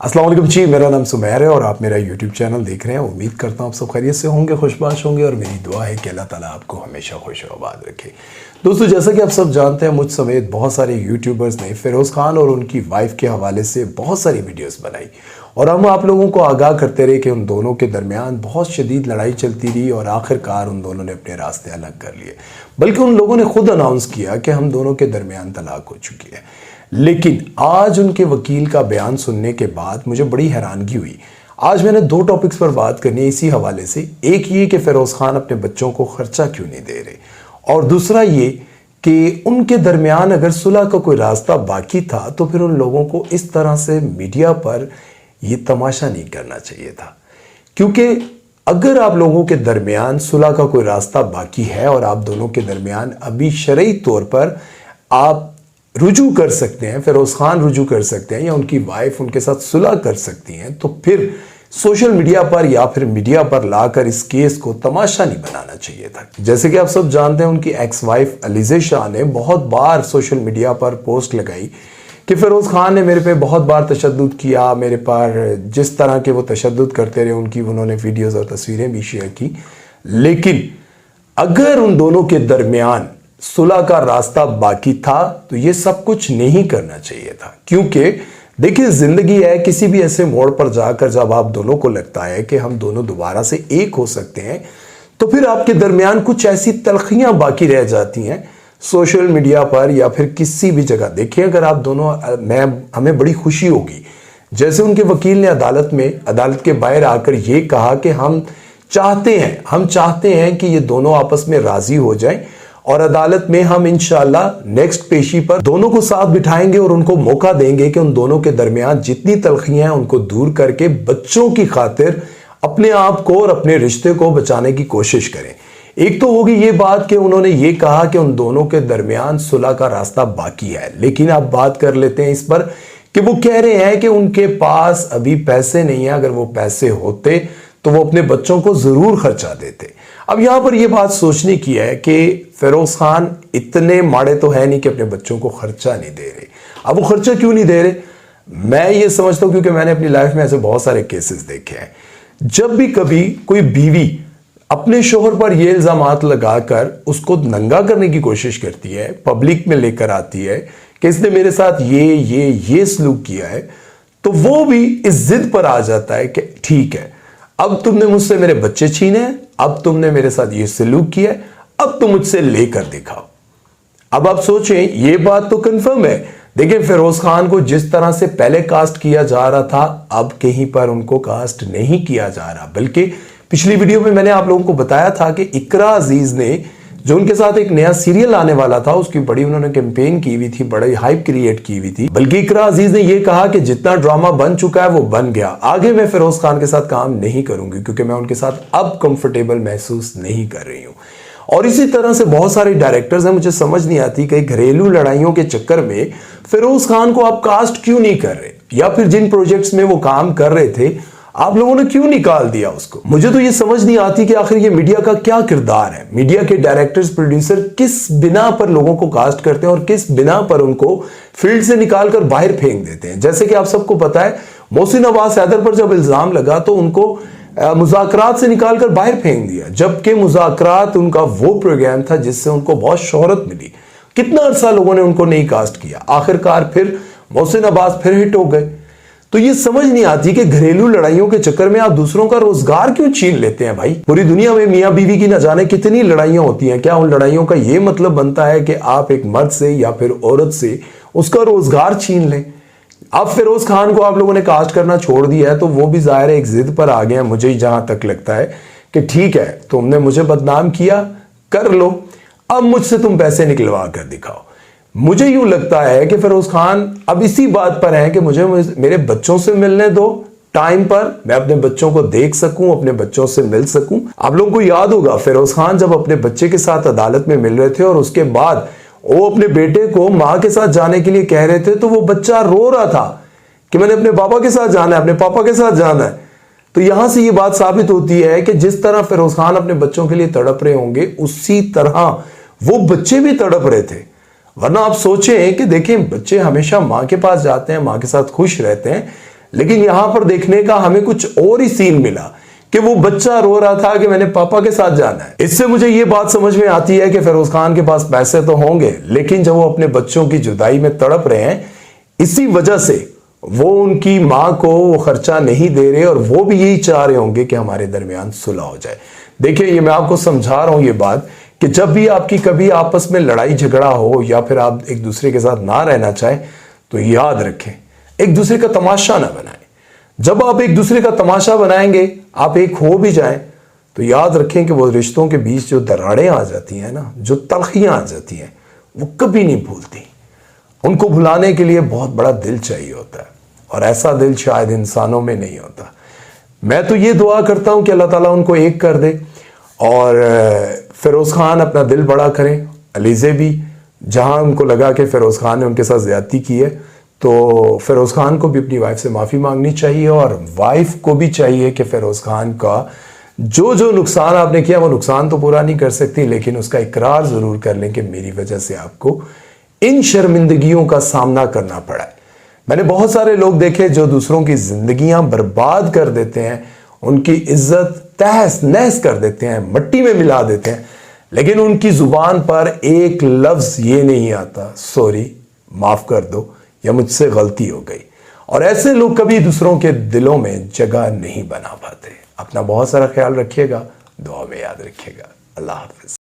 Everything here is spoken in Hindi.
अस्सलाम वालेकुम जी, मेरा नाम सुमैर है और आप मेरा यूट्यूब चैनल देख रहे हैं। उम्मीद करता हूँ आप सब खैरियत से होंगे, खुशबाश होंगे और मेरी दुआ है कि अल्लाह ताला आपको हमेशा खुश और आबाद रखे। दोस्तों, जैसा कि आप सब जानते हैं, मुझ समेत बहुत सारे यूट्यूबर्स ने फिरोज़ खान और उनकी वाइफ के हवाले से बहुत सारी वीडियोज़ बनाई और हम आप लोगों को आगाह करते रहे कि उन दोनों के दरमियान बहुत शदीद लड़ाई चलती रही और आखिरकार उन दोनों ने अपने रास्ते अलग कर लिए। बल्कि उन लोगों ने खुद अनाउंस किया कि हम दोनों के दरमियान तलाक हो चुकी है। लेकिन आज उनके वकील का बयान सुनने के बाद मुझे बड़ी हैरानगी हुई। आज मैंने दो टॉपिक्स पर बात करनी है इसी हवाले से। एक ये कि फिरोज़ खान अपने बच्चों को खर्चा क्यों नहीं दे रहे, और दूसरा ये कि उनके दरमियान अगर सुलह का कोई रास्ता बाकी था तो फिर उन लोगों को इस तरह से मीडिया पर ये तमाशा नहीं करना चाहिए था। क्योंकि अगर आप लोगों के दरमियान सुलह का कोई रास्ता बाकी है और आप दोनों के दरमियान अभी शरई तौर पर आप रुजू कर सकते हैं, फिरोज़ खान रुजू कर सकते हैं या उनकी वाइफ उनके साथ सुलह कर सकती हैं, तो फिर सोशल मीडिया पर या फिर मीडिया पर लाकर इस केस को तमाशा नहीं बनाना चाहिए था। जैसे कि आप सब जानते हैं, उनकी एक्स वाइफ अलीज़ा शाह ने बहुत बार सोशल मीडिया पर पोस्ट लगाई कि फिरोज़ खान ने मेरे पे बहुत बार तशद्दुद किया, मेरे पर जिस तरह के वो तशद्दुद करते रहे उनकी उन्होंने वीडियोज़ और तस्वीरें भी शेयर की। लेकिन अगर उन दोनों के दरमियान सुलह का रास्ता बाकी था तो ये सब कुछ नहीं करना चाहिए था। क्योंकि देखिए, जिंदगी है, किसी भी ऐसे मोड़ पर जाकर जब आप दोनों को लगता है कि हम दोनों दोबारा से एक हो सकते हैं, तो फिर आपके दरमियान कुछ ऐसी तलखियां बाकी रह जाती हैं सोशल मीडिया पर या फिर किसी भी जगह। देखिए, अगर आप दोनों हमें बड़ी खुशी होगी, जैसे उनके वकील ने अदालत के बाहर आकर ये कहा कि हम चाहते हैं कि ये दोनों आपस में राजी हो जाएं और अदालत में हम इंशाअल्लाह नेक्स्ट पेशी पर दोनों को साथ बिठाएंगे और उनको मौका देंगे कि उन दोनों के दरमियान जितनी तलखियां हैं उनको दूर करके बच्चों की खातिर अपने आप को और अपने रिश्ते को बचाने की कोशिश करें। एक तो होगी ये बात कि उन्होंने ये कहा कि उन दोनों के दरमियान सुलह का रास्ता बाकी है, लेकिन आप बात कर लेते हैं इस पर कि वो कह रहे हैं कि उनके पास अभी पैसे नहीं है। अगर वो पैसे होते तो वो अपने बच्चों को जरूर खर्चा देते। अब यहां पर यह बात सोचने की है कि फिरोज़ खान इतने माड़े तो है नहीं कि अपने बच्चों को खर्चा नहीं दे रहे। अब वो खर्चा क्यों नहीं दे रहे, मैं ये समझता हूं क्योंकि मैंने अपनी लाइफ में ऐसे बहुत सारे केसेस देखे हैं। जब भी कभी कोई बीवी अपने शोहर पर ये इल्जामात लगाकर उसको नंगा करने की कोशिश करती है, पब्लिक में लेकर आती है कि इसने मेरे साथ ये सलूक किया है, तो वो भी इस जिद पर आ जाता है कि ठीक है, अब तुमने मुझसे मेरे बच्चे छीने हैं, अब तुमने मेरे साथ ये सलूक किया है, अब तुम मुझसे लेकर दिखाओ। अब आप सोचें, ये बात तो कंफर्म है। देखिए, फिरोज़ खान को जिस तरह से पहले कास्ट किया जा रहा था, अब कहीं पर उनको कास्ट नहीं किया जा रहा। बल्कि पिछली वीडियो में मैंने आप लोगों को बताया था कि इकरा अजीज ने, जो उनके साथ एक नया सीरियल आने वाला था, उसकी बड़ी उन्होंने कैंपेन की हुई थी, बड़ी हाइप क्रिएट की हुई थी। बल्कि इकरा अजीज ने यह कहा कि जितना ड्रामा बन चुका है वो बन गया, आगे मैं फिरोज़ खान के साथ काम नहीं करूंगी क्योंकि मैं उनके साथ अब कंफर्टेबल महसूस नहीं कर रही हूं। और इसी तरह से बहुत सारे डायरेक्टर्स हैं, मुझे समझ नहीं आती कि घरेलू लड़ाइयों के चक्कर में फिरोज़ खान को आप कास्ट क्यों नहीं कर रहे, या फिर जिन प्रोजेक्ट्स में वो काम कर रहे थे आप लोगों ने क्यों निकाल दिया उसको। मुझे तो ये समझ नहीं आती कि आखिर ये मीडिया का क्या किरदार है। मीडिया के डायरेक्टर्स, प्रोड्यूसर किस बिना पर लोगों को कास्ट करते हैं और किस बिना पर उनको फील्ड से निकालकर बाहर फेंक देते हैं। जैसे कि आप सबको पता है, मोहसिन अब्बास हैदर पर जब इल्जाम लगा तो उनको मुज़ाकरात से निकालकर बाहर फेंक दिया, जबकि मुज़ाकरात उनका वो प्रोग्राम था जिससे उनको बहुत शोहरत मिली। कितना अरसा लोगों ने उनको नहीं कास्ट किया, आखिरकार फिर मोहसिन अब्बास फिर हिट हो गए। तो ये समझ नहीं आती कि घरेलू लड़ाइयों के चक्कर में आप दूसरों का रोजगार क्यों छीन लेते हैं भाई। पूरी दुनिया में मियां बीवी की न जाने कितनी लड़ाइयां होती हैं, क्या उन लड़ाइयों का ये मतलब बनता है कि आप एक मर्द से या फिर औरत से उसका रोजगार छीन लें। अब फिरोज़ खान को आप लोगों ने कास्ट करना छोड़ दिया है तो वो भी जाहिर है एक जिद पर आ गए हैं। मुझे जहां तक लगता है कि ठीक है, तुमने मुझे बदनाम किया, कर लो, अब मुझसे तुम पैसे निकलवा कर दिखाओ। मुझे यूं लगता है कि फिरोज़ खान अब इसी बात पर है कि मुझे मेरे बच्चों से मिलने दो टाइम पर, मैं अपने बच्चों को देख सकूं, अपने बच्चों से मिल सकूं। आप लोगों को याद होगा, फिरोज़ खान जब अपने बच्चे के साथ अदालत में मिल रहे थे और उसके बाद वो अपने बेटे को मां के साथ जाने के लिए कह रहे थे, तो वो बच्चा रो रहा था कि मैंने अपने पापा के साथ जाना है, अपने पापा के साथ जाना है। तो यहां से ये बात साबित होती है कि जिस तरह फिरोज़ खान अपने बच्चों के लिए तड़प रहे होंगे, उसी तरह वो बच्चे भी तड़प रहे थे। वरना आप सोचें कि देखें, बच्चे हमेशा माँ के पास जाते हैं, माँ के साथ खुश रहते हैं, लेकिन यहां पर देखने का हमें कुछ और ही सीन मिला कि वो बच्चा रो रहा था कि मैंने पापा के साथ जाना है। इससे मुझे ये बात समझ में आती है कि फिरोज खान के पास पैसे तो होंगे, लेकिन जब वो अपने बच्चों की जुदाई में तड़प रहे हैं, इसी वजह से वो उनकी मां को वो खर्चा नहीं दे रहे और वो भी यही चाह रहे होंगे कि हमारे दरमियान सुलह हो जाए। देखिए, ये मैं आपको समझा रहा हूं ये बात कि जब भी आपकी कभी आपस में लड़ाई झगड़ा हो या फिर आप एक दूसरे के साथ ना रहना चाहें, तो याद रखें, एक दूसरे का तमाशा ना बनाएं। जब आप एक दूसरे का तमाशा बनाएंगे, आप एक हो भी जाएं, तो याद रखें कि वो रिश्तों के बीच जो दरारें आ जाती हैं ना, जो तलखियां आ जाती हैं, वो कभी नहीं भूलती। उनको भुलाने के लिए बहुत बड़ा दिल चाहिए होता है, और ऐसा दिल शायद इंसानों में नहीं होता। मैं तो ये दुआ करता हूं कि अल्लाह ताला उनको एक कर दे और फिरोज खान अपना दिल बड़ा करें। अलीज़े भी, जहां उनको लगा कि फिरोज खान ने उनके साथ ज्यादती की है, तो फिरोज खान को भी अपनी वाइफ से माफी मांगनी चाहिए, और वाइफ को भी चाहिए कि फिरोज खान का जो जो नुकसान आपने किया, वो नुकसान तो पूरा नहीं कर सकती, लेकिन उसका इकरार जरूर कर लें कि मेरी वजह से आपको इन शर्मिंदगियों का सामना करना पड़ा है। मैंने बहुत सारे लोग देखे जो दूसरों की जिंदगियां बर्बाद कर देते हैं, उनकी इज्जत तहस नहस कर देते हैं, मट्टी में मिला देते हैं, लेकिन उनकी जुबान पर एक लफ्ज ये नहीं आता, सॉरी, माफ कर दो, या मुझसे गलती हो गई। और ऐसे लोग कभी दूसरों के दिलों में जगह नहीं बना पाते। अपना बहुत सारा ख्याल रखिएगा, दुआ में याद रखिएगा। अल्लाह हाफिज।